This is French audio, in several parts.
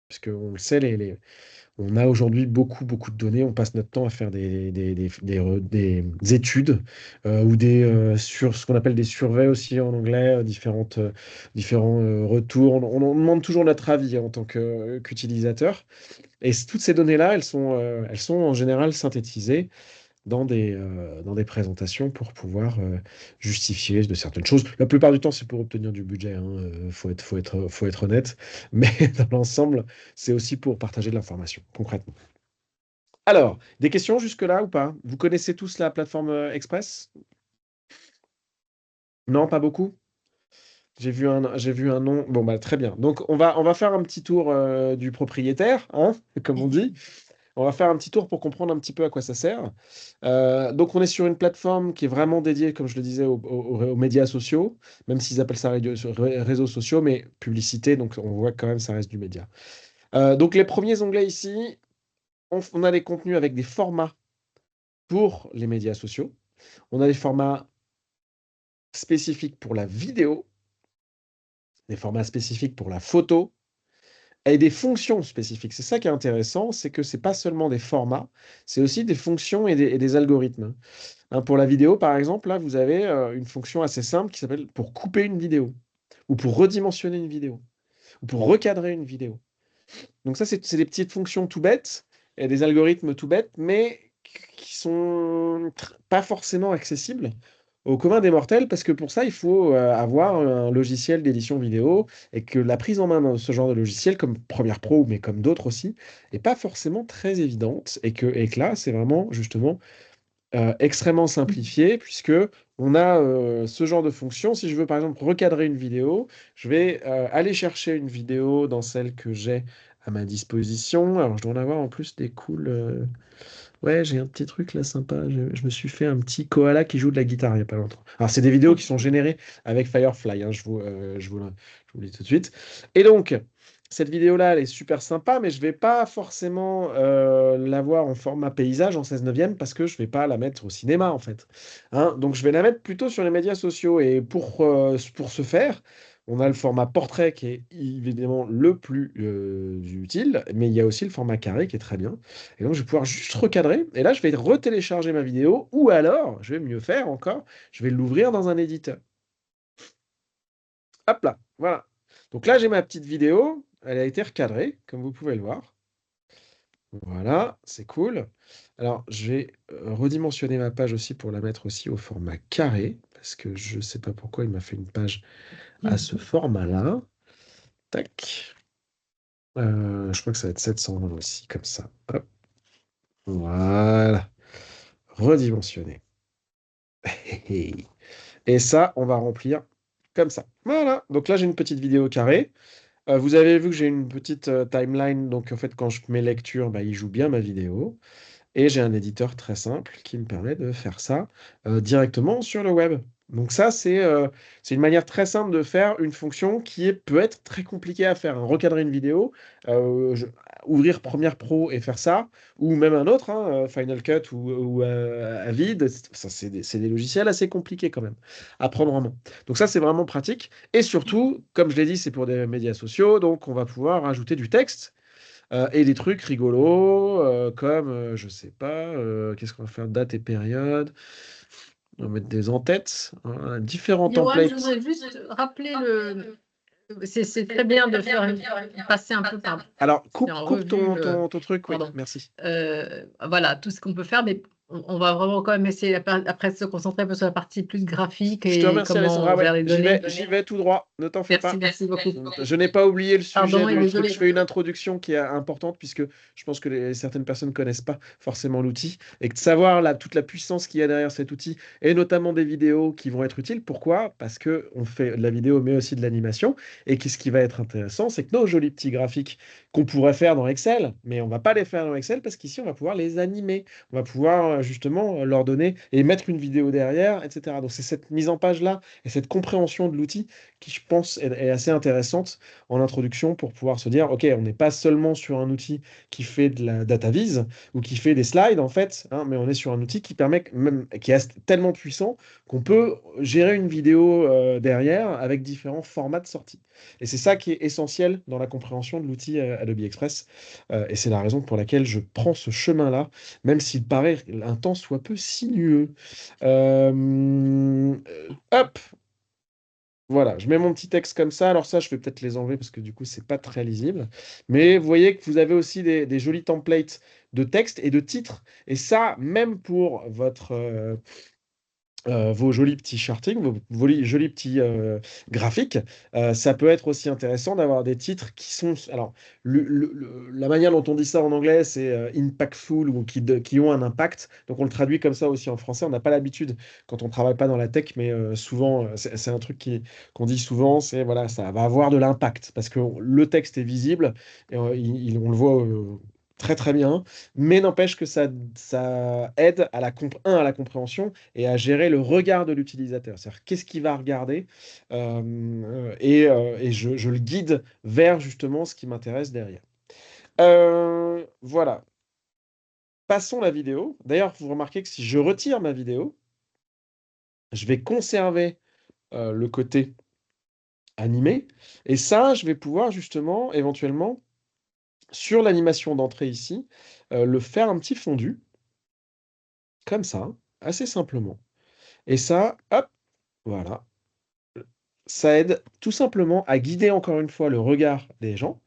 puisqu'on le sait, on a aujourd'hui beaucoup, beaucoup de données. On passe notre temps à faire des études ou sur ce qu'on appelle des surveys aussi en anglais, différents retours. On demande toujours notre avis en tant qu'utilisateur. Et toutes ces données-là, elles sont en général synthétisées dans des présentations pour pouvoir justifier de certaines choses. La plupart du temps, c'est pour obtenir du budget, hein, faut être honnête. Mais dans l'ensemble, c'est aussi pour partager de l'information, concrètement. Alors, des questions jusque-là ou pas? Vous connaissez tous la plateforme Express? Non, pas beaucoup? J'ai vu un nom. Bon, bah, très bien. Donc, on va faire un petit tour du propriétaire, hein, comme on dit. On va faire un petit tour pour comprendre un petit peu à quoi ça sert. Donc, on est sur une plateforme qui est vraiment dédiée, comme je le disais, aux médias sociaux, même s'ils appellent ça réseaux sociaux, mais publicité, donc on voit que quand même ça reste du média. Donc, les premiers onglets ici, on a des contenus avec des formats pour les médias sociaux. On a des formats spécifiques pour la vidéo, des formats spécifiques pour la photo, et des fonctions spécifiques. C'est ça qui est intéressant, c'est que c'est pas seulement des formats, c'est aussi des fonctions et des algorithmes. Hein, pour la vidéo, par exemple, là, vous avez une fonction assez simple qui s'appelle pour couper une vidéo, ou pour redimensionner une vidéo, ou pour recadrer une vidéo. Donc ça, c'est des petites fonctions tout bêtes, et des algorithmes tout bêtes, mais qui sont pas forcément accessibles au commun des mortels, parce que pour ça, il faut avoir un logiciel d'édition vidéo, et que la prise en main de ce genre de logiciel, comme Premiere Pro, mais comme d'autres aussi, n'est pas forcément très évidente, et que là, c'est vraiment justement extrêmement simplifié, puisque on a ce genre de fonction. Si je veux par exemple recadrer une vidéo, je vais aller chercher une vidéo dans celle que j'ai à ma disposition. Alors je dois en avoir en plus des cool. Ouais, j'ai un petit truc là sympa. Je me suis fait un petit koala qui joue de la guitare il n'y a pas longtemps. Alors c'est des vidéos qui sont générées avec Firefly, hein, je vous le dis tout de suite. Et donc, cette vidéo-là, elle est super sympa, mais je vais pas forcément l'avoir en format paysage en 16 neuvième parce que je vais pas la mettre au cinéma en fait. Hein, donc je vais la mettre plutôt sur les médias sociaux. Et pour ce faire, on a le format portrait qui est évidemment le plus utile, mais il y a aussi le format carré qui est très bien. Et donc je vais pouvoir juste recadrer. Et là, je vais retélécharger ma vidéo, ou alors, je vais mieux faire encore, je vais l'ouvrir dans un éditeur. Hop là, voilà. Donc là, j'ai ma petite vidéo. Elle a été recadrée, comme vous pouvez le voir. Voilà, c'est cool. Alors, je vais redimensionner ma page aussi pour la mettre aussi au format carré, parce que je ne sais pas pourquoi il m'a fait une page à ce format-là. Tac. Je crois que ça va être 720 aussi, comme ça. Hop. Voilà. Redimensionner. Et ça, on va remplir comme ça. Voilà. Donc là, j'ai une petite vidéo carrée. Vous avez vu que j'ai une petite timeline. Donc en fait, quand je mets lecture, bah, il joue bien ma vidéo. Et j'ai un éditeur très simple qui me permet de faire ça directement sur le web. Donc ça, c'est une manière très simple de faire une fonction peut être très compliquée à faire. Hein. Recadrer une vidéo, ouvrir Premiere Pro et faire ça, ou même un autre, hein, Final Cut ou Avid, ça, c'est des logiciels assez compliqués quand même à prendre en main. Donc ça, c'est vraiment pratique. Et surtout, comme je l'ai dit, c'est pour des médias sociaux, donc on va pouvoir ajouter du texte. Et des trucs rigolos, comme, je sais pas, qu'est-ce qu'on va faire? Date et période. On va mettre des en-têtes, hein, différents Yoann, je templates. voudrais juste rappeler c'est très bien de faire passer un peu par. Alors, en coupe revue, ton truc, oui, pardon. merci. Voilà, tout ce qu'on peut faire, mais on va vraiment quand même essayer après de se concentrer un peu sur la partie plus graphique Je te et remercie, Alessandra. comment Ouais, vers les données. j'y vais tout droit. Ne t'en fais pas. Merci beaucoup. Je n'ai pas oublié le sujet Pardon et du truc. désolé. Je fais une introduction qui est importante puisque je pense que certaines personnes ne connaissent pas forcément l'outil et que de savoir toute la puissance qu'il y a derrière cet outil et notamment des vidéos qui vont être utiles. Pourquoi? Parce que on fait de la vidéo mais aussi de l'animation et ce qui va être intéressant, c'est que nos jolis petits graphiques qu'on pourrait faire dans Excel, mais on va pas les faire dans Excel parce qu'ici on va pouvoir les animer. On va pouvoir justement leur donner et mettre une vidéo derrière, etc. Donc c'est cette mise en page là et cette compréhension de l'outil qui, je pense, est assez intéressante en introduction pour pouvoir se dire, OK, on n'est pas seulement sur un outil qui fait de la data vise ou qui fait des slides, en fait, hein, mais on est sur un outil qui permet, même, qui est tellement puissant qu'on peut gérer une vidéo derrière avec différents formats de sortie. Et c'est ça qui est essentiel dans la compréhension de l'outil Adobe Express. Et c'est la raison pour laquelle je prends ce chemin-là, même s'il paraît un temps soit peu sinueux. Hop, voilà, je mets mon petit texte comme ça. Alors ça, je vais peut-être les enlever parce que du coup, c'est pas très lisible. Mais vous voyez que vous avez aussi des jolis templates de texte et de titres. Et ça, même pour vos jolis petits chartings, vos jolis petits graphiques, ça peut être aussi intéressant d'avoir des titres qui sont... Alors, la manière dont on dit ça en anglais, c'est impactful ou qui ont un impact. Donc, on le traduit comme ça aussi en français. On n'a pas l'habitude quand on travaille pas dans la tech, mais souvent, c'est un truc qu'on dit souvent, c'est voilà, ça va avoir de l'impact parce que le texte est visible et on le voit très très bien, mais n'empêche que ça aide à la compréhension et à gérer le regard de l'utilisateur. C'est-à-dire qu'est-ce qu'il va regarder et je le guide vers justement ce qui m'intéresse derrière. Voilà. Passons la vidéo. D'ailleurs, vous remarquez que si je retire ma vidéo, je vais conserver le côté animé. Et ça, je vais pouvoir justement, éventuellement, sur l'animation d'entrée ici, le faire un petit fondu, comme ça, assez simplement. Et ça, hop, voilà. Ça aide tout simplement à guider encore une fois le regard des gens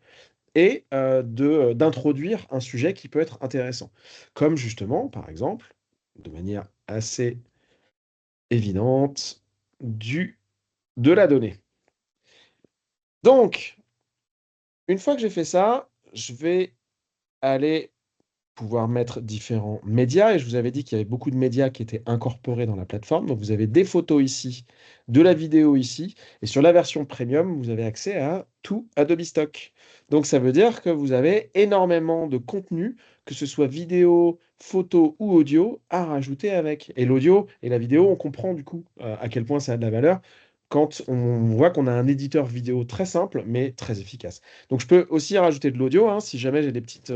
et d'introduire un sujet qui peut être intéressant. Comme justement, par exemple, de manière assez évidente, de la donnée. Donc, une fois que j'ai fait ça, je vais aller pouvoir mettre différents médias. Et je vous avais dit qu'il y avait beaucoup de médias qui étaient incorporés dans la plateforme. Donc vous avez des photos ici, de la vidéo ici. Et sur la version premium, vous avez accès à tout Adobe Stock. Donc ça veut dire que vous avez énormément de contenu, que ce soit vidéo, photo ou audio, à rajouter avec. Et l'audio et la vidéo, on comprend du coup à quel point ça a de la valeur quand on voit qu'on a un éditeur vidéo très simple, mais très efficace. Donc je peux aussi rajouter de l'audio, hein, si jamais j'ai des petites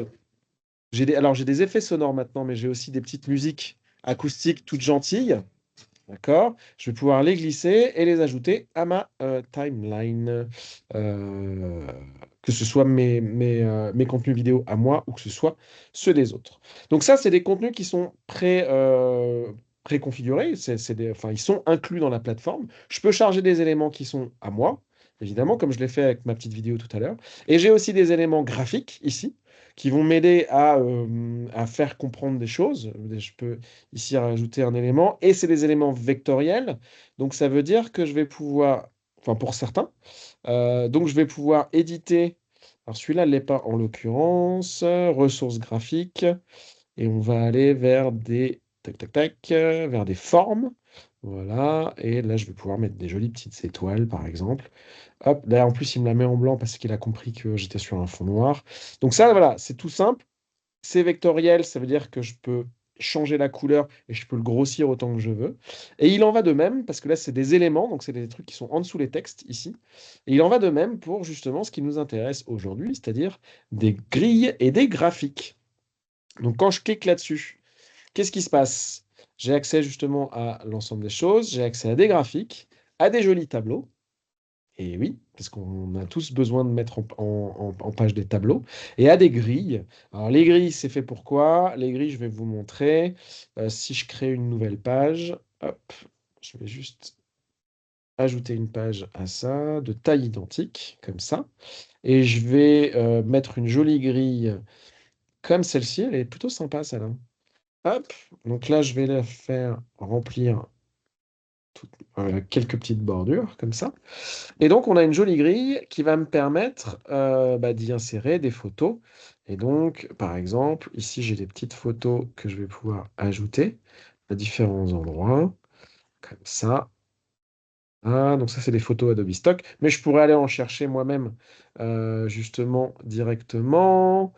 alors j'ai des effets sonores maintenant, mais j'ai aussi des petites musiques acoustiques toutes gentilles. D'accord? Je vais pouvoir les glisser et les ajouter à ma timeline. Euh, que ce soit mes contenus vidéo à moi ou que ce soit ceux des autres. Donc ça, c'est des contenus qui sont préconfigurés. Enfin, ils sont inclus dans la plateforme. Je peux charger des éléments qui sont à moi, évidemment, comme je l'ai fait avec ma petite vidéo tout à l'heure. Et j'ai aussi des éléments graphiques ici qui vont m'aider à faire comprendre des choses. Je peux ici rajouter un élément, et c'est des éléments vectoriels. Donc ça veut dire que je vais pouvoir, enfin pour certains, donc je vais pouvoir éditer. Alors celui-là ne l'est pas en l'occurrence, ressources graphiques, et on va aller vers des tac tac tac, vers des formes. Voilà, et là je vais pouvoir mettre des jolies petites étoiles par exemple. Hop, là en plus il me la met en blanc parce qu'il a compris que j'étais sur un fond noir. Donc ça voilà, c'est tout simple. C'est vectoriel, ça veut dire que je peux changer la couleur et je peux le grossir autant que je veux. Et il en va de même, parce que là, c'est des éléments, donc c'est des trucs qui sont en dessous les textes ici. Et il en va de même pour justement ce qui nous intéresse aujourd'hui, c'est-à-dire des grilles et des graphiques. Donc quand je clique là-dessus, qu'est-ce qui se passe? J'ai accès justement à l'ensemble des choses, j'ai accès à des graphiques, à des jolis tableaux. Et oui, parce qu'on a tous besoin de mettre en page des tableaux et à des grilles. Alors les grilles, c'est fait pour quoi? Les grilles, je vais vous montrer. Si je crée une nouvelle page, hop, je vais juste ajouter une page à ça, de taille identique, comme ça. Et je vais mettre une jolie grille comme celle-ci. Elle est plutôt sympa, celle-là. Hop, donc là, je vais la faire remplir quelques petites bordures, comme ça. Et donc, on a une jolie grille qui va me permettre d'y insérer des photos. Et donc, par exemple, ici, j'ai des petites photos que je vais pouvoir ajouter à différents endroits, comme ça. Ah, donc ça, c'est des photos Adobe Stock. Mais je pourrais aller en chercher moi-même, justement, directement,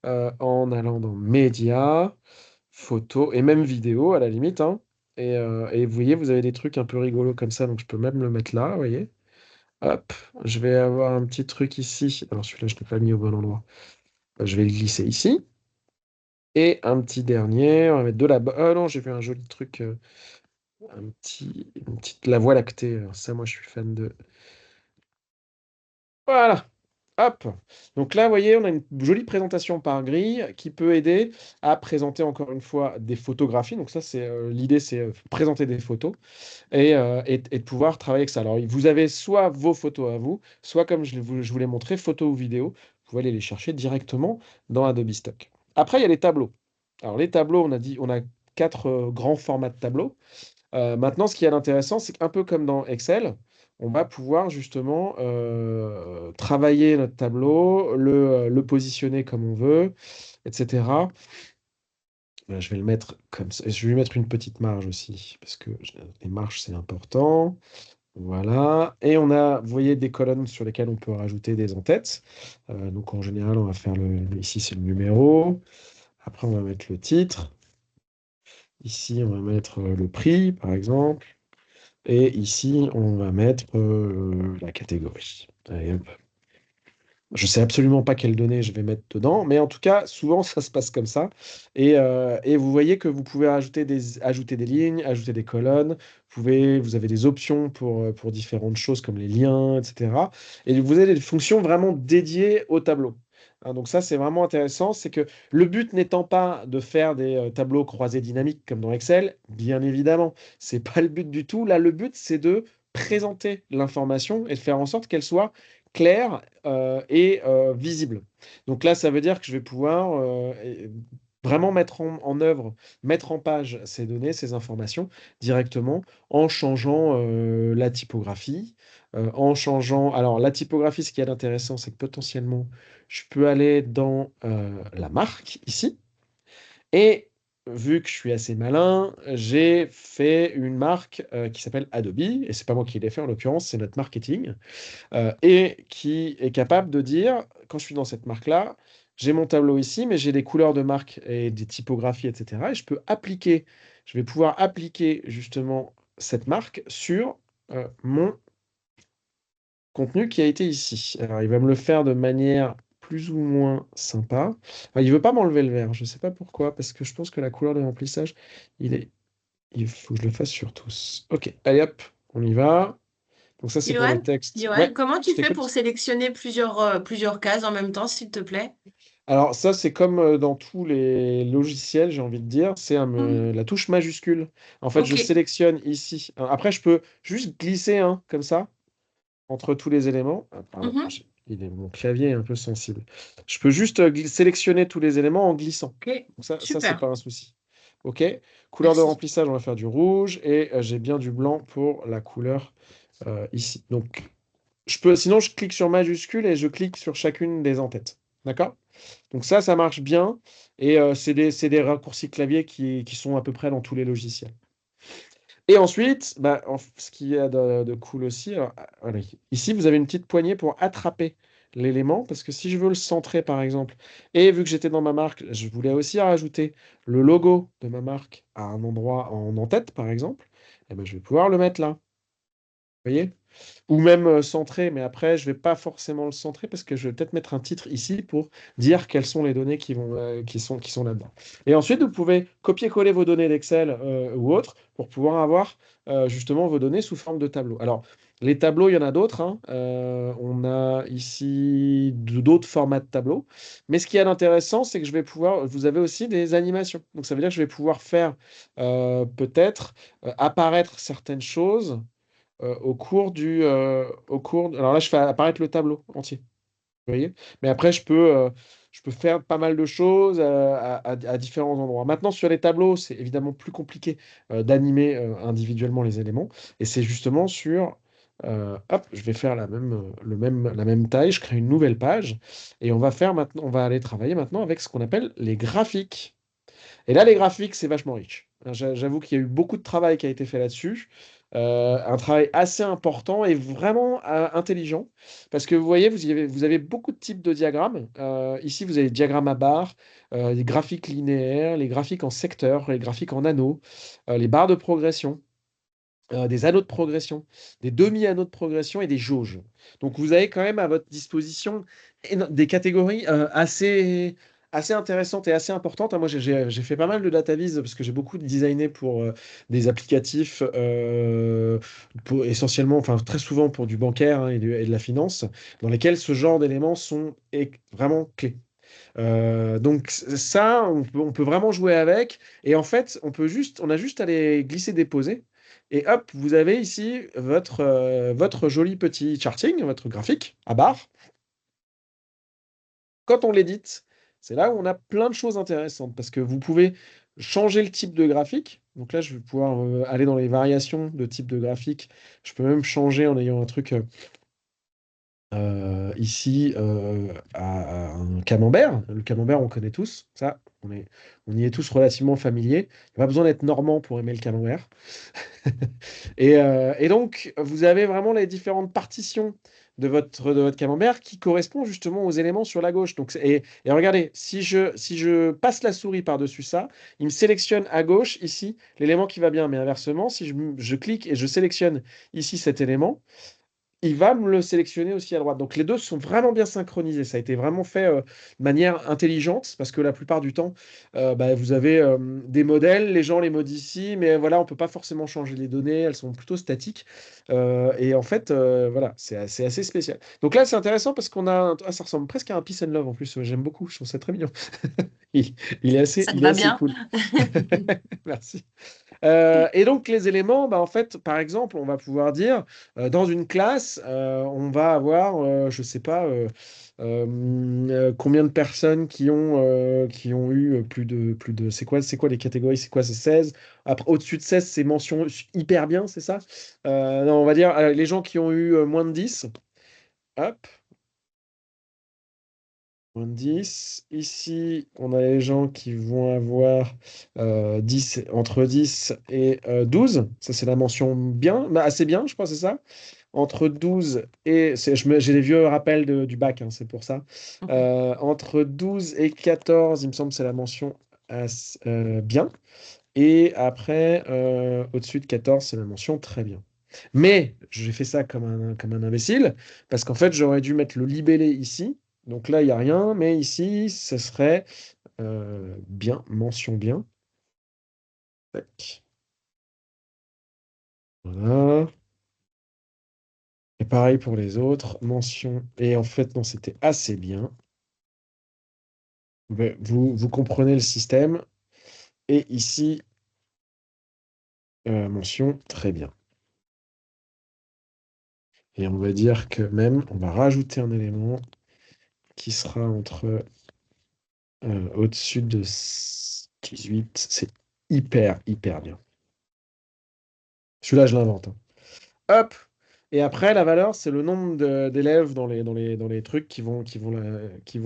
en allant dans Médias, Photos, et même vidéos, à la limite, hein. Et vous voyez, vous avez des trucs un peu rigolos comme ça, donc je peux même le mettre là, vous voyez. Hop, je vais avoir un petit truc ici. Alors celui-là, je ne l'ai pas mis au bon endroit. Je vais le glisser ici. Et un petit dernier, on va mettre de la... Oh non, j'ai vu un joli truc, une petite... La Voie lactée. Alors ça, moi, je suis fan de... Voilà. Hop. Donc là, vous voyez, on a une jolie présentation par grille qui peut aider à présenter encore une fois des photographies. Donc ça, c'est l'idée, c'est présenter des photos et de pouvoir travailler avec ça. Alors, vous avez soit vos photos à vous, soit comme je vous l'ai montré, photos ou vidéos. Vous pouvez aller les chercher directement dans Adobe Stock. Après, il y a les tableaux. Alors, les tableaux, on a dit, on a quatre grands formats de tableaux. Maintenant, ce qui est intéressant, c'est qu'un peu comme dans Excel, on va pouvoir justement travailler notre tableau, le positionner comme on veut, etc. Je vais le mettre comme ça. Je vais lui mettre une petite marge aussi, parce que les marges, c'est important. Voilà. Et on a, vous voyez, des colonnes sur lesquelles on peut rajouter des en-têtes. Donc en général, on va faire ici, c'est le numéro. Après, on va mettre le titre. Ici, on va mettre le prix, par exemple. Et ici, on va mettre la catégorie. Allez, hop. Je sais absolument pas quelles données je vais mettre dedans, mais en tout cas, souvent, ça se passe comme ça. Et vous voyez que vous pouvez ajouter des lignes, ajouter des colonnes. Vous avez des options pour différentes choses comme les liens, etc. Et vous avez des fonctions vraiment dédiées au tableau. Hein, donc ça, c'est vraiment intéressant. C'est que le but n'étant pas de faire des tableaux croisés dynamiques comme dans Excel, bien évidemment, c'est pas le but du tout. Là, le but, c'est de présenter l'information et de faire en sorte qu'elle soit claire et visible. Donc là, ça veut dire que je vais pouvoir vraiment mettre en œuvre, mettre en page ces données, ces informations directement en changeant la typographie, en changeant... Alors, la typographie, ce qui est intéressant, c'est que potentiellement, je peux aller dans la marque ici. Et vu que je suis assez malin, j'ai fait une marque qui s'appelle Adobe, et c'est pas moi qui l'ai fait en l'occurrence, c'est notre marketing, et qui est capable de dire, quand je suis dans cette marque-là, j'ai mon tableau ici, mais j'ai des couleurs de marque et des typographies, etc. Et je vais pouvoir appliquer justement cette marque sur mon contenu qui a été ici. Alors, il va me le faire de manière plus ou moins sympa. Enfin, il veut pas m'enlever le vert, je ne sais pas pourquoi, parce que je pense que la couleur de remplissage, il est... il faut que je le fasse sur tous. Ok, allez hop, on y va. Donc ça, c'est pour Johan, les textes. Johan, Ouais, comment je tu fais pour t'écoute. sélectionner plusieurs cases en même temps, s'il te plaît? Alors ça, c'est comme dans tous les logiciels, j'ai envie de dire, c'est Hmm. la touche majuscule. En fait, je Ok. sélectionne ici. Après, je peux juste glisser comme ça entre tous les éléments. Ah, pardon, Mhm. mon clavier est un peu sensible. Je peux juste sélectionner tous les éléments en glissant. Ok. Donc ça c'est Super. pas un souci. OK? Couleur de Merci. remplissage, on va faire du rouge et j'ai bien du blanc pour la couleur ici. Donc, sinon, je clique sur majuscule et je clique sur chacune des en-têtes. D'accord? Donc ça marche bien. Et c'est des raccourcis clavier qui sont à peu près dans tous les logiciels. Et ensuite, bah, ce qu'il y a de cool aussi, alors, voilà, ici, vous avez une petite poignée pour attraper l'élément, parce que si je veux le centrer, par exemple, et vu que j'étais dans ma marque, je voulais aussi rajouter le logo de ma marque à un endroit en en-tête, par exemple, et ben, je vais pouvoir le mettre là. Vous voyez? Ou même centrer, mais après, je vais pas forcément le centrer parce que je vais peut-être mettre un titre ici pour dire quelles sont les données qui sont là-dedans. Et ensuite, vous pouvez copier-coller vos données d'Excel ou autres pour pouvoir avoir justement vos données sous forme de tableau. Alors, les tableaux, il y en a d'autres, hein. On a ici d'autres formats de tableaux. Mais ce qui est intéressant, c'est que vous avez aussi des animations. Donc, ça veut dire que je vais pouvoir faire peut-être apparaître certaines choses alors là, je fais apparaître le tableau entier, vous voyez? Mais après, je peux faire pas mal de choses à différents endroits. Maintenant, sur les tableaux, c'est évidemment plus compliqué d'animer individuellement les éléments. Et c'est justement hop, je vais faire la même taille, je crée une nouvelle page. Et on va aller travailler maintenant avec ce qu'on appelle les graphiques. Et là, les graphiques, c'est vachement riche. J'avoue qu'il y a eu beaucoup de travail qui a été fait là-dessus. Un travail assez important et vraiment intelligent. Parce que vous voyez, vous avez beaucoup de types de diagrammes. Ici, vous avez les diagrammes à barres, les graphiques linéaires, les graphiques en secteur, les graphiques en anneaux, les barres de progression. des anneaux de progression, des demi-anneaux de progression et des jauges. Donc vous avez quand même à votre disposition des catégories assez intéressantes et assez importantes. Moi, j'ai fait pas mal de data viz parce que j'ai beaucoup designé pour des applicatifs, essentiellement, enfin très souvent pour du bancaire, hein, et de la finance, dans lesquels ce genre d'éléments sont vraiment clés. Donc ça, on peut vraiment jouer avec. Et en fait, on a juste à les glisser, déposer. Et hop, vous avez ici votre joli petit charting, votre graphique à barre. Quand on l'édite, c'est là où on a plein de choses intéressantes parce que vous pouvez changer le type de graphique. Donc là, je vais pouvoir aller dans les variations de type de graphique. Je peux même changer en ayant un truc ici à un camembert. Le camembert, on connaît tous. Ça, on y est tous relativement familiers. Il n'y a pas besoin d'être normand pour aimer le camembert. Et donc, vous avez vraiment les différentes partitions de votre camembert qui correspondent justement aux éléments sur la gauche. Donc, et regardez, si je passe la souris par-dessus ça, il me sélectionne à gauche, ici, l'élément qui va bien. Mais inversement, si je clique et je sélectionne ici cet élément, il va me le sélectionner aussi à droite. Donc les deux sont vraiment bien synchronisés. Ça a été vraiment fait de manière intelligente parce que la plupart du temps, vous avez des modèles, les gens les modifient, mais voilà, on ne peut pas forcément changer les données, elles sont plutôt statiques. Et en fait, voilà, c'est assez spécial. Donc là, c'est intéressant parce qu'on a, ça ressemble presque à un Peace and Love en plus. J'aime beaucoup, je trouve ça très mignon. Il, Ça te il est va assez bien? cool. Merci. Et donc les éléments, en fait, par exemple, on va pouvoir dire, dans une classe, on va avoir, je sais pas, combien de personnes qui ont eu plus de, c'est quoi les catégories? C'est quoi? C'est 16. Après, au-dessus de 16, c'est mention hyper bien, c'est ça? Non, on va dire les gens qui ont eu moins de 10. Hop. Moins de 10. Ici, on a les gens qui vont avoir 10, entre 10 et 12. Ça, c'est la mention bien, assez bien, je crois, c'est ça. Entre 12 et... j'ai les vieux rappels du bac, hein, c'est pour ça. Mhm. Entre 12 et 14, il me semble que c'est la mention bien. Et après, au-dessus de 14, c'est la mention très bien. Mais j'ai fait ça comme un imbécile, parce qu'en fait, j'aurais dû mettre le libellé ici. Donc là, il n'y a rien, mais ici, ce serait bien, mention bien. Tac. Voilà. Et pareil pour les autres, mention. Et en fait, non, c'était assez bien. Mais vous comprenez le système. Et ici, mention très bien. Et on va dire que même, on va rajouter un élément qui sera entre au-dessus de 18. C'est hyper bien. Celui-là, je l'invente, hein. Hop! Et après, la valeur, c'est le nombre d'élèves dans les trucs qui vont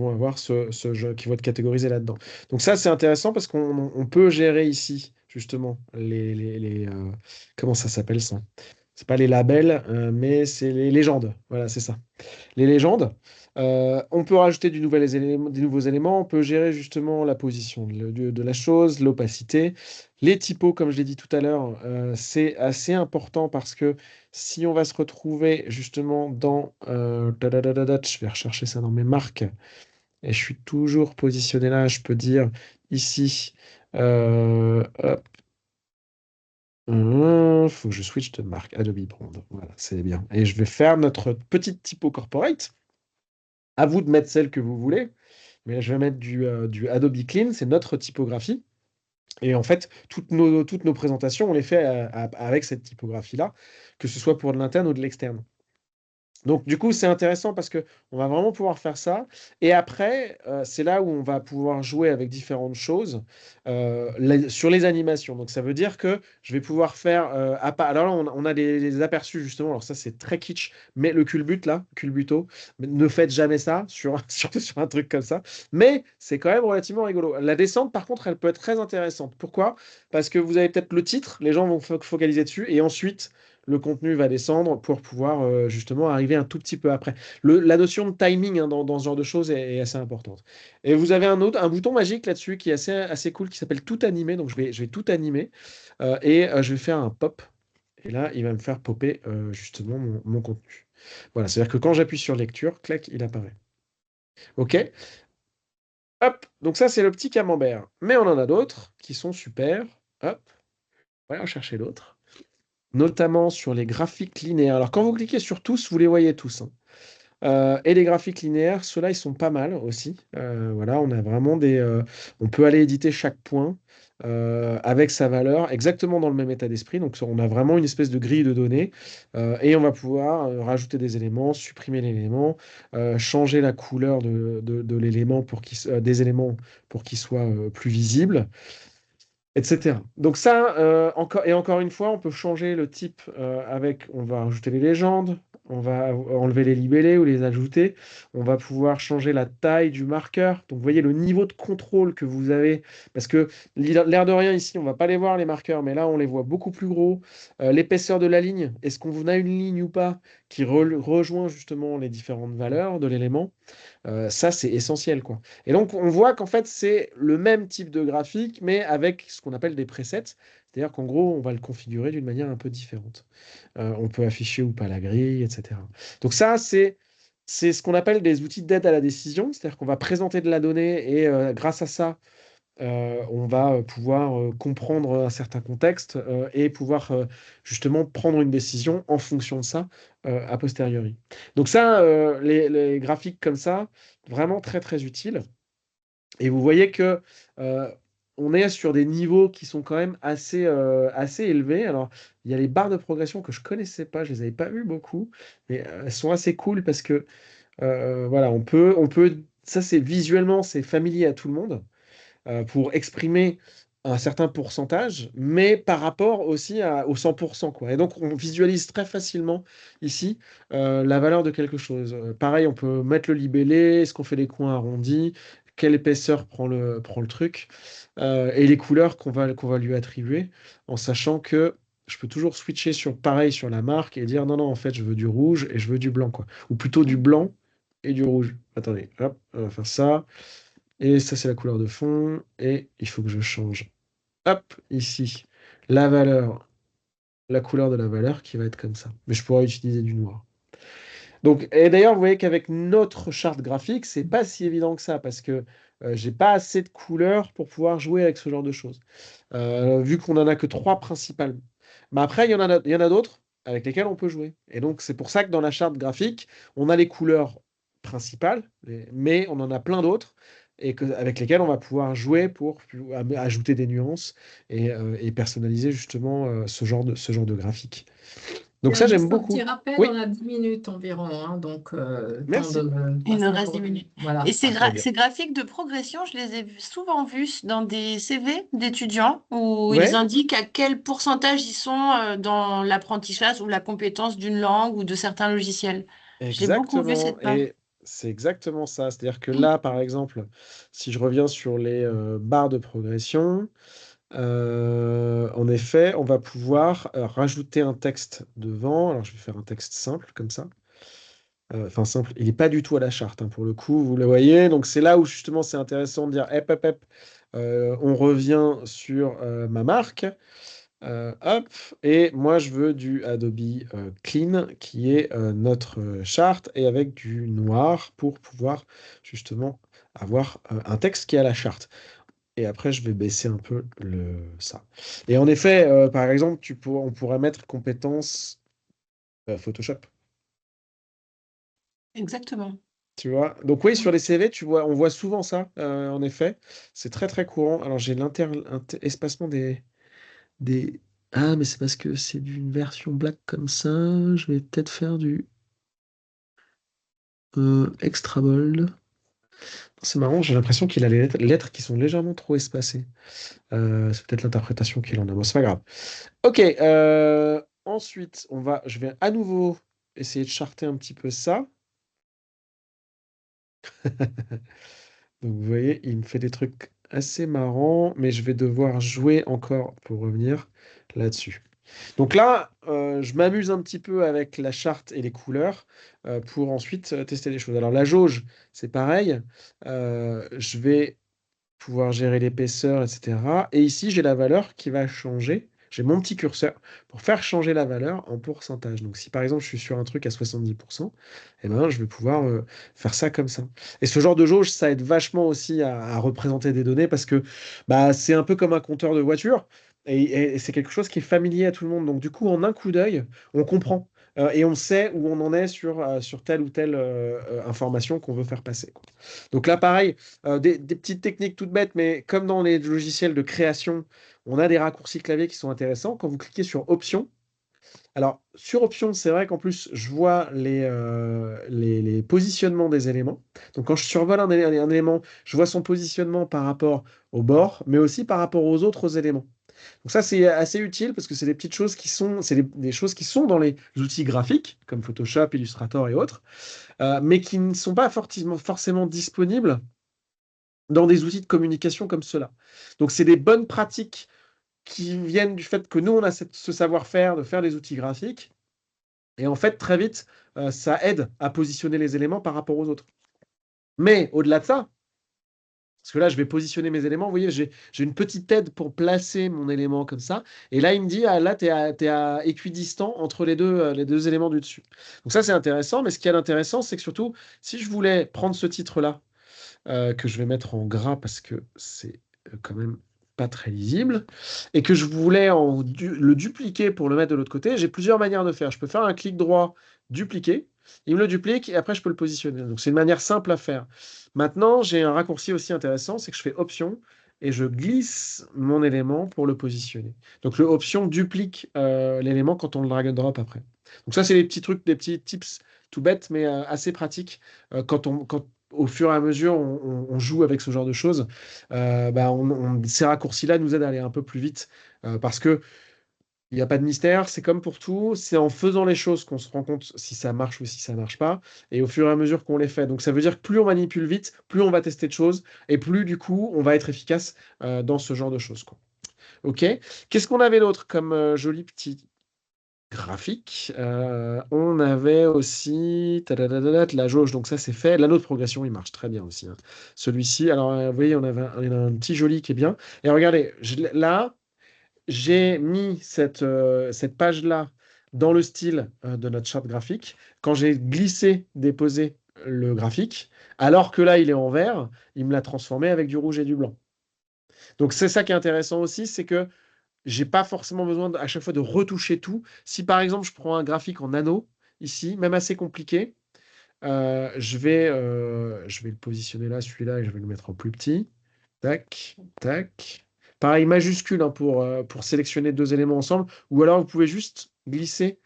avoir ce jeu, qui vont être catégorisés là-dedans. Donc ça, c'est intéressant parce qu'on peut gérer ici, justement, comment ça s'appelle ça? C'est pas les labels, mais c'est les légendes. Voilà, c'est ça. Les légendes. On peut rajouter des nouveaux éléments, on peut gérer justement la position de la chose, l'opacité. Les typos, comme je l'ai dit tout à l'heure, c'est assez important parce que si on va se retrouver justement dans... je vais rechercher ça dans mes marques, et je suis toujours positionné là, je peux dire ici, hop, faut que je switch de marque, Adobe Brand. Voilà, c'est bien. Et je vais faire notre petite typo corporate. À vous de mettre celle que vous voulez, mais je vais mettre du Adobe Clean, c'est notre typographie. Et en fait, toutes nos présentations, on les fait avec cette typographie-là, que ce soit pour de l'interne ou de l'externe. Donc, du coup, c'est intéressant parce que on va vraiment pouvoir faire ça. Et après, c'est là où on va pouvoir jouer avec différentes choses sur les animations. Donc, ça veut dire que je vais pouvoir faire... alors là, on a les aperçus, justement. Alors ça, c'est très kitsch. Mais le culbut, là, culbuto, ne faites jamais ça, surtout sur un truc comme ça. Mais c'est quand même relativement rigolo. La descente, par contre, elle peut être très intéressante. Pourquoi? Parce que vous avez peut-être le titre, les gens vont focaliser dessus. Et ensuite le contenu va descendre pour pouvoir justement arriver un tout petit peu après. La notion de timing, hein, dans ce genre de choses est assez importante. Et vous avez un bouton magique là-dessus qui est assez cool, qui s'appelle tout animer. Donc je vais tout animer et je vais faire un pop. Et là, il va me faire popper justement mon contenu. Voilà, c'est-à-dire que quand j'appuie sur lecture, clac, il apparaît. OK? Hop, donc ça, c'est le petit camembert. Mais on en a d'autres qui sont super. Hop, voilà, chercher l'autre. Notamment sur les graphiques linéaires. Alors, quand vous cliquez sur tous, vous les voyez tous, hein. Et les graphiques linéaires, ceux-là, ils sont pas mal aussi. Voilà, on a vraiment on peut aller éditer chaque point avec sa valeur, exactement dans le même état d'esprit. Donc, on a vraiment une espèce de grille de données et on va pouvoir rajouter des éléments, supprimer l'élément, changer la couleur de l'élément des éléments pour qu'ils soient plus visibles, etc. Donc ça, encore une fois, on peut changer le type on va rajouter les légendes, on va enlever les libellés ou les ajouter, on va pouvoir changer la taille du marqueur. Donc vous voyez le niveau de contrôle que vous avez, parce que l'air de rien ici, on va pas les voir les marqueurs, mais là on les voit beaucoup plus gros. L'épaisseur de la ligne, est-ce qu'on a une ligne ou pas qui rejoint justement les différentes valeurs de l'élément? Ça, c'est essentiel, quoi. Et donc, on voit qu'en fait, c'est le même type de graphique, mais avec ce qu'on appelle des presets. C'est-à-dire qu'en gros, on va le configurer d'une manière un peu différente. On peut afficher ou pas la grille, etc. Donc ça, c'est ce qu'on appelle des outils d'aide à la décision. C'est-à-dire qu'on va présenter de la donnée et grâce à ça, on va pouvoir comprendre un certain contexte et pouvoir justement prendre une décision en fonction de ça a posteriori. Donc ça, les graphiques comme ça, vraiment très très utiles. Et vous voyez que on est sur des niveaux qui sont quand même assez élevés. Alors, il y a les barres de progression que je connaissais pas, je les avais pas vues beaucoup, mais elles sont assez cool parce que voilà, ça c'est visuellement, c'est familier à tout le monde pour exprimer un certain pourcentage, mais par rapport aussi au 100%, quoi. Et donc, on visualise très facilement ici la valeur de quelque chose. Pareil, on peut mettre le libellé, est-ce qu'on fait des coins arrondis, quelle épaisseur prend le truc, et les couleurs qu'on va lui attribuer, en sachant que je peux toujours switcher pareil sur la marque et dire non, non, en fait, je veux du rouge et je veux du blanc, quoi. Ou plutôt du blanc et du rouge. Attendez, hop, on va faire ça. Et ça, c'est la couleur de fond. Et il faut que je change, hop, ici, la valeur, la couleur de la valeur qui va être comme ça. Mais je pourrais utiliser du noir. Donc, et d'ailleurs, vous voyez qu'avec notre charte graphique, c'est pas si évident que ça parce que j'ai pas assez de couleurs pour pouvoir jouer avec ce genre de choses. Vu qu'on en a que trois principales. Mais après, il y en a d'autres avec lesquelles on peut jouer. Et donc, c'est pour ça que dans la charte graphique, on a les couleurs principales, mais on en a plein d'autres avec lesquelles on va pouvoir jouer pour ajouter des nuances et personnaliser justement ce genre de graphique. Donc ça, j'aime Juste un petit beaucoup. rappel, Oui, on a 10 minutes environ, hein, donc temps de merci. Il nous passer reste pour 10 minutes. Voilà. Et ces, Très bien. ces graphiques de progression, je les ai souvent vus dans des CV d'étudiants où ils Ouais, indiquent à quel pourcentage ils sont dans l'apprentissage ou la compétence d'une langue ou de certains logiciels. Je l'ai beaucoup vu exactement. cette page. Et c'est exactement ça. C'est-à-dire que là, par exemple, si je reviens sur les barres de progression, en effet, on va pouvoir rajouter un texte devant. Alors, je vais faire un texte simple comme ça. Enfin, simple, il n'est pas du tout à la charte, hein, pour le coup, vous le voyez. Donc, c'est là où justement c'est intéressant de dire, hep, hep, hep, on revient sur ma marque. Hop, et moi je veux du Adobe Clean qui est notre charte et avec du noir pour pouvoir justement avoir un texte qui est à la charte. Et après, je vais baisser un peu ça. Et en effet, par exemple, on pourrait mettre compétence Photoshop. Exactement. Tu vois? Donc oui, sur les CV, on voit souvent ça, en effet. C'est très très courant. Alors j'ai espacement des... Ah, mais c'est parce que c'est d'une version black comme ça. Je vais peut-être faire du extra bold. C'est marrant, j'ai l'impression qu'il a les lettres qui sont légèrement trop espacées. C'est peut-être l'interprétation qu'il en a. Bon, c'est pas grave. Ok, ensuite, je vais à nouveau essayer de charter un petit peu ça. Donc vous voyez, il me fait des trucs assez marrants, mais je vais devoir jouer encore pour revenir là-dessus. Donc là, je m'amuse un petit peu avec la charte et les couleurs pour ensuite tester les choses. Alors la jauge, c'est pareil. Je vais pouvoir gérer l'épaisseur, etc. Et ici, j'ai la valeur qui va changer j'ai mon petit curseur pour faire changer la valeur en pourcentage. Donc si par exemple je suis sur un truc à 70%, eh ben, je vais pouvoir faire ça comme ça. Et ce genre de jauge, ça aide vachement aussi à représenter des données parce que bah, c'est un peu comme un compteur de voiture et c'est quelque chose qui est familier à tout le monde. Donc du coup, en un coup d'œil, on comprend. Et on sait où on en est sur telle ou telle information qu'on veut faire passer, quoi. Donc là, pareil, des petites techniques toutes bêtes, mais comme dans les logiciels de création, on a des raccourcis clavier qui sont intéressants. Quand vous cliquez sur Options, alors sur Options, c'est vrai qu'en plus, je vois les positionnements des éléments. Donc quand je survole un élément, je vois son positionnement par rapport au bord, mais aussi par rapport aux autres éléments. Donc ça, c'est assez utile parce que c'est des petites choses qui sont, c'est des choses qui sont dans les outils graphiques, comme Photoshop, Illustrator et autres, mais qui ne sont pas forcément disponibles dans des outils de communication comme cela. Donc c'est des bonnes pratiques qui viennent du fait que nous, on a ce savoir-faire de faire des outils graphiques. Et en fait, très vite, ça aide à positionner les éléments par rapport aux autres. Mais au-delà de ça, parce que là, je vais positionner mes éléments. Vous voyez, j'ai une petite aide pour placer mon élément comme ça. Et là, il me dit, ah, là, tu es à équidistant entre les deux éléments du dessus. Donc ça, c'est intéressant. Mais ce qui est intéressant, c'est que surtout, si je voulais prendre ce titre-là, que je vais mettre en gras parce que c'est quand même pas très lisible, et que je voulais le dupliquer pour le mettre de l'autre côté, j'ai plusieurs manières de faire. Je peux faire un clic droit, dupliquer, il me le duplique, et après je peux le positionner. Donc c'est une manière simple à faire. Maintenant, j'ai un raccourci aussi intéressant, c'est que je fais Option, et je glisse mon élément pour le positionner. Donc le Option duplique l'élément quand on le drag and drop après. Donc ça, c'est des petits trucs, des petits tips tout bêtes, mais assez pratiques quand au fur et à mesure on joue avec ce genre de choses, bah, ces raccourcis-là nous aident à aller un peu plus vite parce que il n'y a pas de mystère, c'est comme pour tout, c'est en faisant les choses qu'on se rend compte si ça marche ou si ça marche pas, et au fur et à mesure qu'on les fait. Donc ça veut dire que plus on manipule vite, plus on va tester de choses, et plus du coup on va être efficace dans ce genre de choses, quoi. Ok. Qu'est-ce qu'on avait d'autre comme joli petit graphique? On avait aussi la jauge, donc ça c'est fait. L'anneau de progression, il marche très bien aussi, hein. Celui-ci, alors vous voyez, il y en a un petit joli qui est bien. Et regardez, là, j'ai mis cette page-là dans le style de notre charte graphique. Quand j'ai glissé, déposé le graphique, alors que là, il est en vert, il me l'a transformé avec du rouge et du blanc. Donc c'est ça qui est intéressant aussi, c'est que j'ai pas forcément besoin à chaque fois de retoucher tout. Si par exemple je prends un graphique en anneau, ici, même assez compliqué, je vais le positionner là, celui-là, et je vais le mettre en plus petit. Tac, tac. Pareil, majuscule hein, pour sélectionner deux éléments ensemble. Ou alors vous pouvez juste glisser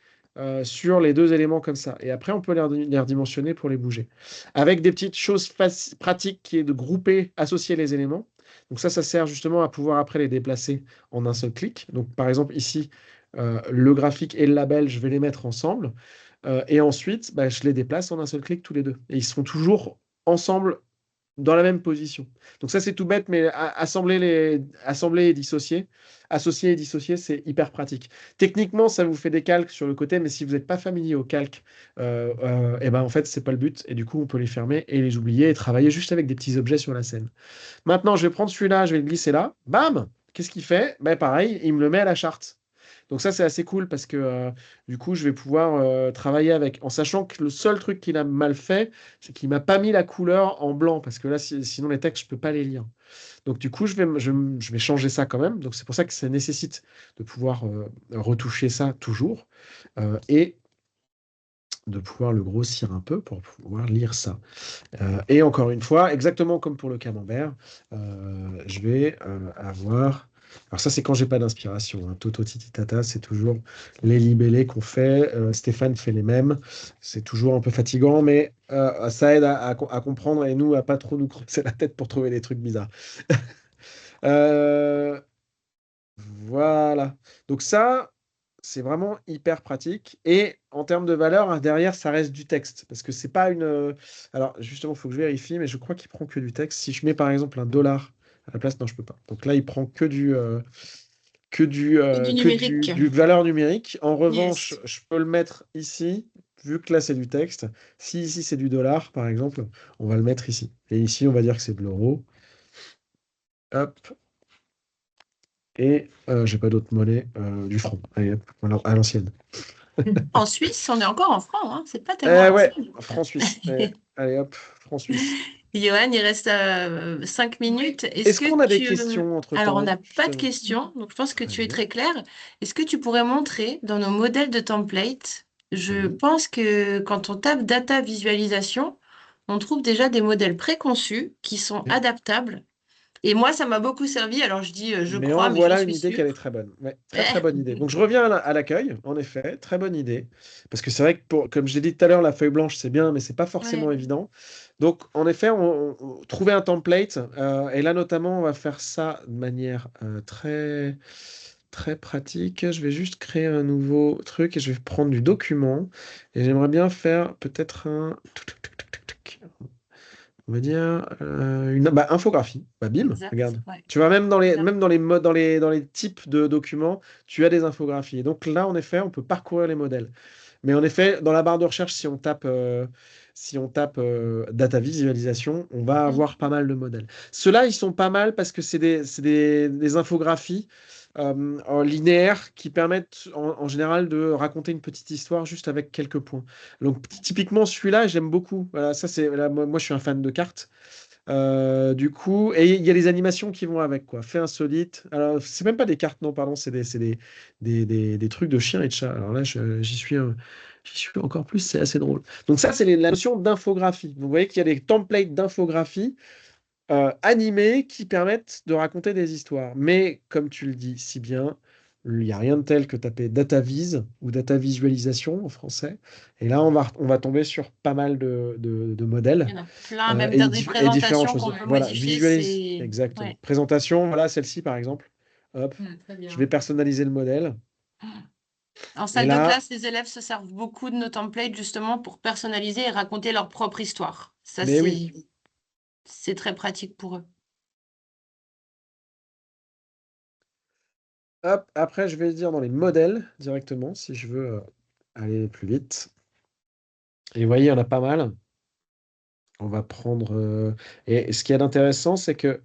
sur les deux éléments comme ça. Et après, on peut les redimensionner pour les bouger. Avec des petites choses pratiques qui est de grouper, associer les éléments. Donc ça sert justement à pouvoir après les déplacer en un seul clic. Donc par exemple ici, le graphique et le label, je vais les mettre ensemble. Et ensuite, bah, je les déplace en un seul clic tous les deux. Et ils seront toujours ensemble dans la même position. Donc ça, c'est tout bête, mais assembler et dissocier, associer et dissocier, c'est hyper pratique. Techniquement, ça vous fait des calques sur le côté, mais si vous n'êtes pas familier aux calques, et ben en fait, c'est pas le but. Et du coup, on peut les fermer et les oublier et travailler juste avec des petits objets sur la scène. Maintenant, je vais prendre celui-là, je vais le glisser là. Bam! Qu'est-ce qu'il fait? Ben pareil, il me le met à la charte. Donc ça, c'est assez cool parce que du coup, je vais pouvoir travailler avec, en sachant que le seul truc qu'il a mal fait, c'est qu'il m'a pas mis la couleur en blanc parce que là, sinon les textes, je peux pas les lire. Donc du coup, je vais changer ça quand même. Donc c'est pour ça que ça nécessite de pouvoir retoucher ça toujours et de pouvoir le grossir un peu pour pouvoir lire ça. Et encore une fois, exactement comme pour le camembert, je vais avoir. Alors ça, c'est quand j'ai pas d'inspiration, hein. Toto Titi Tata, c'est toujours les libellés qu'on fait. Stéphane fait les mêmes. C'est toujours un peu fatigant, mais ça aide à comprendre et nous à pas trop nous creuser la tête pour trouver des trucs bizarres. Euh, voilà. Donc ça, c'est vraiment hyper pratique. Et en termes de valeur, hein, derrière, ça reste du texte. Parce que c'est pas une. Alors, justement, il faut que je vérifie, mais je crois qu'il prend que du texte. Si je mets par exemple un dollar à la place, non, je peux pas. Donc là, il prend Et du numérique. du valeur numérique. En revanche, Yes. je peux le mettre ici, vu que là, c'est du texte. Si ici, c'est du dollar, par exemple, on va le mettre ici. Et ici, on va dire que c'est de l'euro. Hop. Et j'ai pas d'autre monnaie du franc. Allez, hop, à l'ancienne. En Suisse, on est encore en francs, hein. C'est pas tellement à Ouais, l'ancienne. franc suisse. Allez, hop, franc suisse. Johan, il reste 5 minutes. Est-ce Est-ce que qu'on a des tu... questions Alors, on entre-temps, n'a pas de justement? questions, donc je pense que Très tu es bien. très clair. Est-ce que tu pourrais montrer dans nos modèles de template, je Oui. pense que quand on tape data visualisation, on trouve déjà des modèles préconçus qui sont Ok. adaptables. Et moi, ça m'a beaucoup servi. Alors, je dis je Mais en crois, mais j'en voilà une suis idée qu'elle est sûre. très bonne. Ouais, très très bonne idée. Donc je reviens à l'accueil, en effet, très bonne idée. Parce que c'est vrai que comme je l'ai dit tout à l'heure, la feuille blanche c'est bien, mais c'est pas forcément Ouais. évident. Donc en effet, trouver un template, et là notamment, on va faire ça de manière très très pratique. Je vais juste créer un nouveau truc et je vais prendre du document. Et j'aimerais bien faire peut-être un. On va dire une infographie. Bah, bim, Exact. regarde. Ouais. Tu vois, même dans les, Exact. même dans les modes, dans les types de documents, tu as des infographies. Et donc là, en effet, on peut parcourir les modèles. Mais en effet, dans la barre de recherche, si on tape data visualisation, on va avoir pas mal de modèles. Ceux-là, ils sont pas mal parce que c'est des infographies en linéaires qui permettent en général de raconter une petite histoire juste avec quelques points. Donc typiquement, celui-là, j'aime beaucoup. Voilà, ça c'est là, moi, je suis un fan de cartes. Du coup, et il y a les animations qui vont avec, quoi. Fait insolite. Alors, c'est même pas des cartes, non, pardon, c'est des trucs de chiens et de chats. Alors là, j'y suis encore plus, c'est assez drôle. Donc ça, c'est la notion d'infographie. Vous voyez qu'il y a des templates d'infographie animés qui permettent de raconter des histoires. Mais, comme tu le dis si bien, il n'y a rien de tel que taper data vis ou data visualisation en français. Et là, on va tomber sur pas mal de modèles Il y en a plein, même et, dans des et différentes présentations qu'on choses. peut Voilà, modifier. visualise. C'est... Exactement. Ouais. Présentation, voilà, celle-ci par exemple. Hop, Très je vais bien. personnaliser le modèle. En Et salle de là, classe, les élèves se servent beaucoup de nos templates justement pour personnaliser et raconter leur propre histoire. Ça, mais oui, c'est très pratique pour eux. hop, après, je vais dire dans les modèles directement si je veux aller plus vite. Et vous voyez, il y en a pas mal. On va prendre. Et ce qu'il y a d'intéressant, c'est que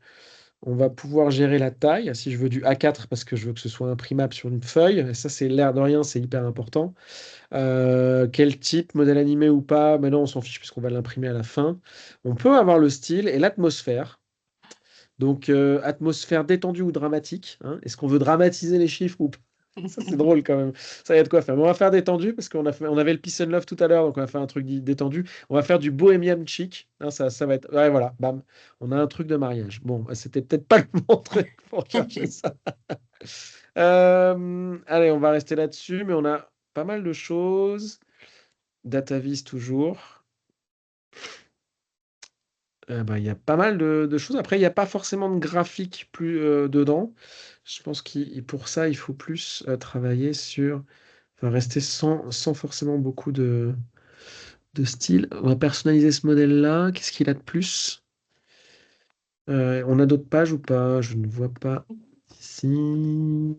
on va pouvoir gérer la taille. Si je veux du A4 parce que je veux que ce soit imprimable sur une feuille, et ça, c'est l'air de rien, c'est hyper important. Quel type, modèle animé ou pas, maintenant on s'en fiche puisqu'on va l'imprimer à la fin. On peut avoir le style et l'atmosphère. Donc, atmosphère détendue ou dramatique, hein. Est-ce qu'on veut dramatiser les chiffres ou pas? Ça, c'est drôle quand même. Ça, il y a de quoi faire. Mais on va faire détendu parce on avait le Peace and Love tout à l'heure, donc on va faire un truc détendu. On va faire du bohemian chic, hein, ça va être. Ouais, voilà, bam. On a un truc de mariage. Bon, c'était peut-être pas le bon truc pour chercher ça. Allez, on va rester là-dessus, mais on a pas mal de choses. DataVis toujours. Il y a pas mal de choses. Après, il n'y a pas forcément de graphique plus dedans. Je pense que pour ça, il faut plus travailler sur. Enfin, rester sans forcément beaucoup de style. On va personnaliser ce modèle-là. Qu'est-ce qu'il a de plus? On a d'autres pages ou pas? Je ne vois pas ici.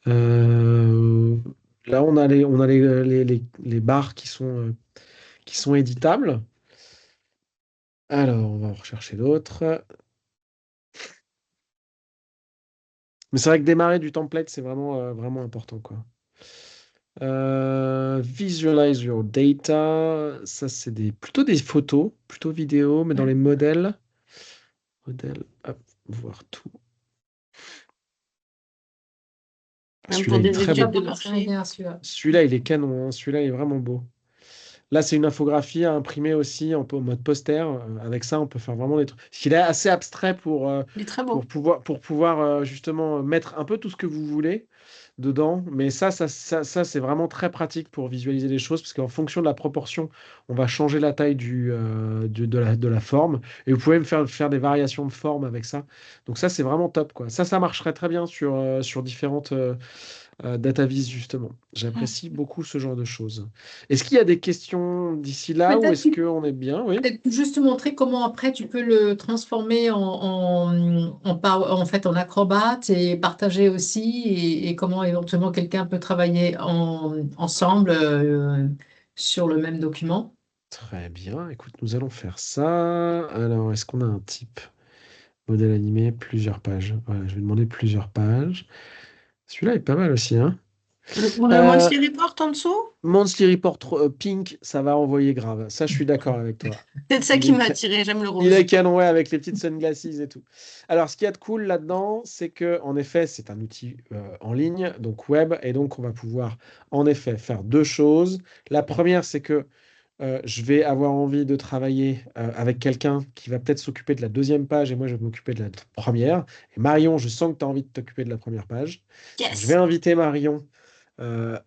Euh, Là, on a les barres qui sont éditables. Alors, on va en rechercher d'autres. Mais c'est vrai que démarrer du template, c'est vraiment, vraiment important, quoi. Visualize your data. Ça, c'est plutôt des photos, plutôt vidéo, mais dans les modèles. Modèle, hop, voir tout. Même Celui-là, pour il est des très études beau. de Très marché. bien celui-là. Celui-là, il est canon, hein. Celui-là, il est vraiment beau. Là, c'est une infographie à imprimer aussi en mode poster. Avec ça, on peut faire vraiment des trucs. Parce qu'il est assez abstrait pour, Il est très beau. pour pouvoir justement mettre un peu tout ce que vous voulez dedans. Mais ça, c'est vraiment très pratique pour visualiser les choses parce qu'en fonction de la proportion, on va changer la taille de la forme. Et vous pouvez me faire des variations de forme avec ça. Donc ça, c'est vraiment top, quoi. Ça marcherait très bien sur différentes DataVis, justement. J'apprécie beaucoup ce genre de choses. Est-ce qu'il y a des questions d'ici là ou Peut-être est-ce tu qu'on est bien? Oui. peut-être juste montrer comment après tu peux le transformer en fait en Acrobat et partager aussi et comment éventuellement quelqu'un peut travailler ensemble sur le même document. Très bien. Écoute, nous allons faire ça. Alors, est-ce qu'on a un type? Modèle animé, plusieurs pages. Voilà, je vais demander plusieurs pages. Celui-là est pas mal aussi, hein. Le Euh, Monthly Report en dessous, Monthly Report Pink, ça va envoyer grave. Ça, je suis d'accord avec toi. c'est ça Il qui est, m'a ca- attiré, j'aime le il est rose. canon, ouais, avec les petites sunglasses et tout. Alors, ce qu'il y a de cool là-dedans, c'est que, en effet, c'est un outil en ligne, donc web, et donc on va pouvoir, en effet, faire deux choses. La première, c'est que je vais avoir envie de travailler avec quelqu'un qui va peut-être s'occuper de la deuxième page et moi, je vais m'occuper de la première. Et Marion, je sens que tu as envie de t'occuper de la première page. Donc, je vais Yes. inviter Marion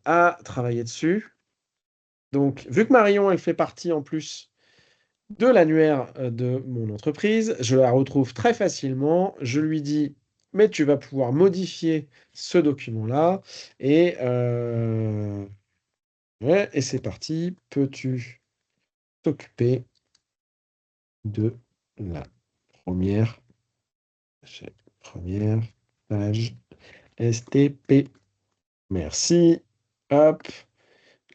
à travailler dessus. Donc, vu que Marion, elle fait partie en plus de l'annuaire de mon entreprise, je la retrouve très facilement. Je lui dis, mais tu vas pouvoir modifier ce document-là. Ouais, et c'est parti. Peux-tu t'occuper de la première, première page STP? Merci. Hop.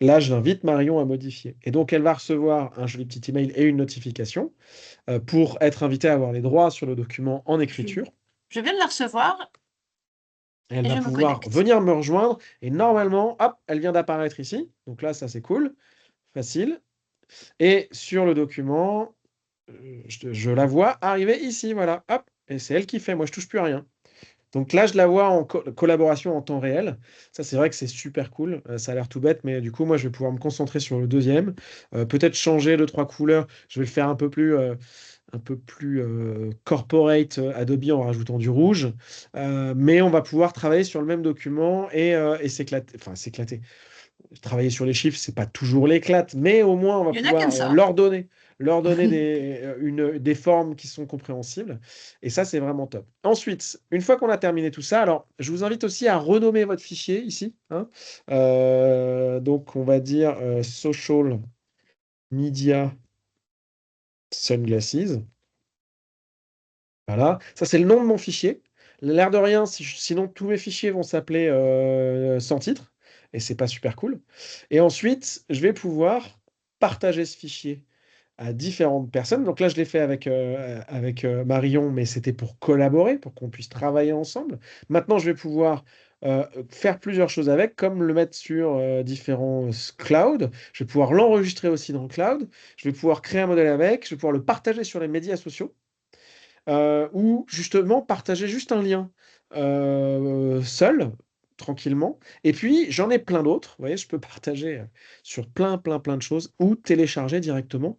Là, j'invite Marion à modifier. Et donc, elle va recevoir un joli petit email et une notification pour être invitée à avoir les droits sur le document en Je, écriture. je viens de la recevoir Et elle et va je me pouvoir connecte. venir me rejoindre. Et normalement, hop, elle vient d'apparaître ici. Donc là, ça, c'est cool. Facile. Et sur le document, je la vois arriver ici. Voilà. Hop. Et c'est elle qui fait. Moi, je touche plus à rien. Donc là, je la vois en collaboration en temps réel. Ça, c'est vrai que c'est super cool. Ça a l'air tout bête, mais du coup, moi, je vais pouvoir me concentrer sur le deuxième. Peut-être changer deux, trois couleurs. Je vais le faire un peu plus corporate Adobe en rajoutant du rouge. Mais on va pouvoir travailler sur le même document et s'éclater. Enfin, s'éclater. Travailler sur les chiffres, c'est pas toujours l'éclate, mais au moins, on va Il y en a comme pouvoir ça. leur donner des formes qui sont compréhensibles. Et ça, c'est vraiment top. Ensuite, une fois qu'on a terminé tout ça, alors, je vous invite aussi à renommer votre fichier ici, hein. Donc, on va dire Social Media Sunglasses. Voilà. Ça, c'est le nom de mon fichier. L'air de rien, sinon, tous mes fichiers vont s'appeler sans titre. Et c'est pas super cool. Et ensuite, je vais pouvoir partager ce fichier à différentes personnes. Donc là, je l'ai fait avec Marion, mais c'était pour collaborer, pour qu'on puisse travailler ensemble. Maintenant, je vais pouvoir faire plusieurs choses avec, comme le mettre sur différents clouds. Je vais pouvoir l'enregistrer aussi dans le cloud. Je vais pouvoir créer un modèle avec. Je vais pouvoir le partager sur les médias sociaux ou justement partager juste un lien seul, tranquillement. Et puis, j'en ai plein d'autres. Vous voyez, je peux partager sur plein de choses ou télécharger directement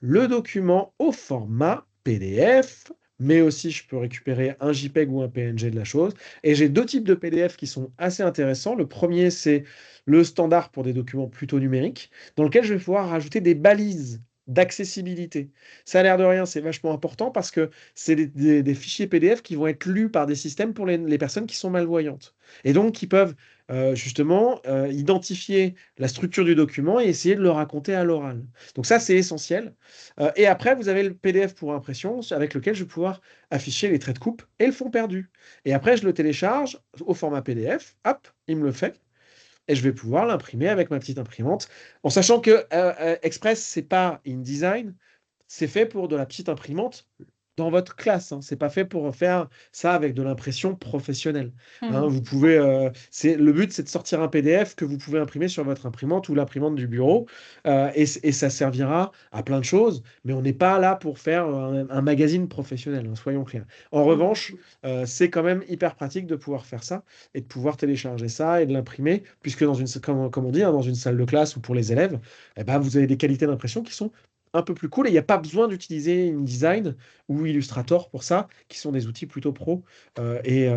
le document au format PDF, mais aussi je peux récupérer un JPEG ou un PNG de la chose. Et j'ai deux types de PDF qui sont assez intéressants. Le premier, c'est le standard pour des documents plutôt numériques, dans lequel je vais pouvoir rajouter des balises d'accessibilité. Ça a l'air de rien, c'est vachement important parce que c'est des fichiers PDF qui vont être lus par des systèmes pour les personnes qui sont malvoyantes. Et donc qui peuvent justement identifier la structure du document et essayer de le raconter à l'oral. Donc ça, c'est essentiel. Et après, vous avez le PDF pour impression avec lequel je vais pouvoir afficher les traits de coupe et le fond perdu. Et après, je le télécharge au format PDF. Hop, il me le fait. Et je vais pouvoir l'imprimer avec ma petite imprimante. En sachant que Express, c'est pas InDesign, c'est fait pour de la petite imprimante dans votre classe, hein. C'est pas fait pour faire ça avec de l'impression professionnelle, hein. Hmm. Vous pouvez, le but, c'est de sortir un PDF que vous pouvez imprimer sur votre imprimante ou l'imprimante du bureau, et ça servira à plein de choses, mais on n'est pas là pour faire un magazine professionnel, hein, soyons clairs. En revanche, c'est quand même hyper pratique de pouvoir faire ça et de pouvoir télécharger ça et de l'imprimer, puisque comme on dit, hein, dans une salle de classe ou pour les élèves, eh ben, vous avez des qualités d'impression qui sont un peu plus cool et il n'y a pas besoin d'utiliser InDesign ou Illustrator pour ça, qui sont des outils plutôt pro et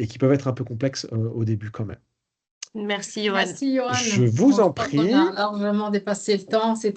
qui peuvent être un peu complexes au début quand même. Merci, Johan. Merci, Johan. Je vous Bon, je en crois qu'on prie. a largement dépassé le temps. C'était